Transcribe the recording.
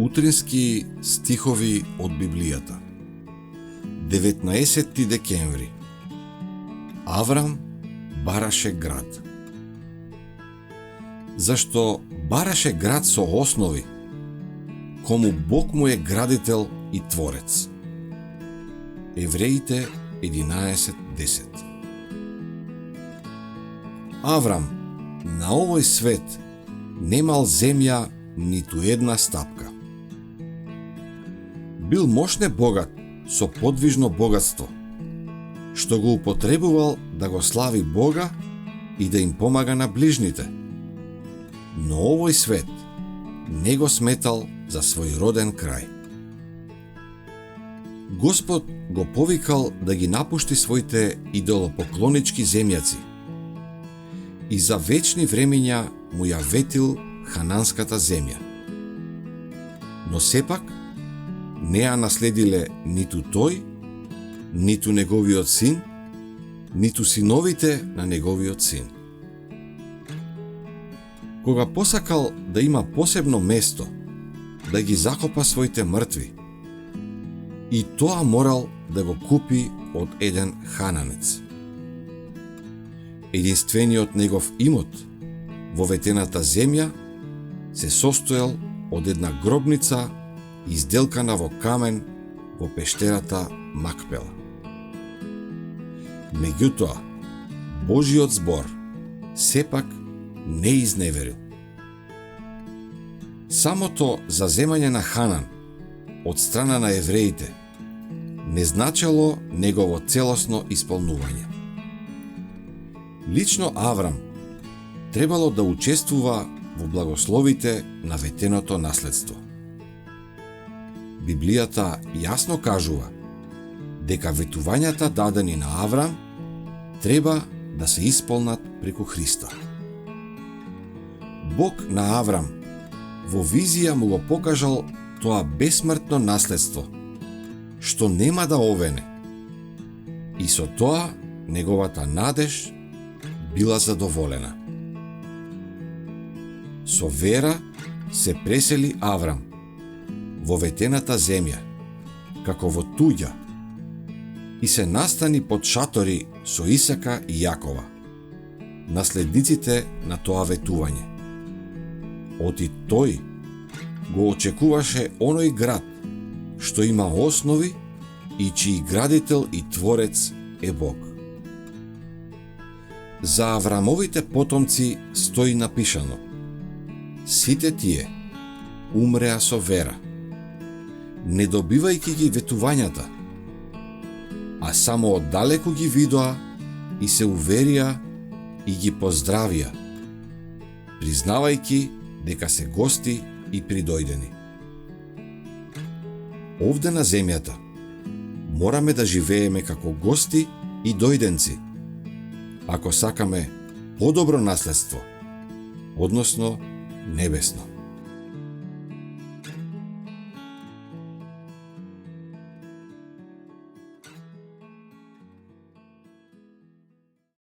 Утрински стихови од Библијата. 19 декември. Аврам бараше град. Зашто бараше град со основи, кому Бог му е градител и творец. Евреите 11:10. Аврам на овој свет немал земја ниту една стапка. Бил мошне богат со подвижно богатство, што го употребувал да го слави Бога и да им помага на ближните. Но овој свет не го сметал за свој роден крај. Господ го повикал да ги напушти своите идолопоклонички земјаци и за вечни времиња му ја ветил хананската земја. Но сепак не ја наследиле ниту тој, ниту неговиот син, ниту синовите на неговиот син. Кога посакал да има посебно место, да ги закопа своите мртви, и тоа морал да го купи од еден хананец. Единствениот негов имот во ветената земја се состоел од една гробница изделкана во камен во пештерата Макпела. Меѓутоа, Божиот збор сепак не изневерил. Самото заземање на Ханан од страна на евреите не значело негово целосно исполнување. Лично Аврам требало да учествува во благословите на ветеното наследство. Библијата јасно кажува дека ветувањата дадени на Аврам треба да се исполнат преку Христа. Бог на Аврам во визија му го покажал тоа бесмртно наследство, што нема да овене, и со тоа неговата надеж била задоволена. Со вера се пресели Аврам во ветената земја, како во туѓа, и се настани под шатори со Исака и Јакова, наследниците на тоа ветување. Оти тој го очекуваше оној град што има основи и чиј градител и творец е Бог. За Аврамовите потомци стои напишано: сите тие умреа со вера, не добивајќи ги ветувањата, а само оддалеку ги видоа и се уверија и ги поздравија, признавајќи дека се гости и придојдени. Овде на земјата мораме да живееме како гости и дојденци, ако сакаме подобро наследство, односно небесно.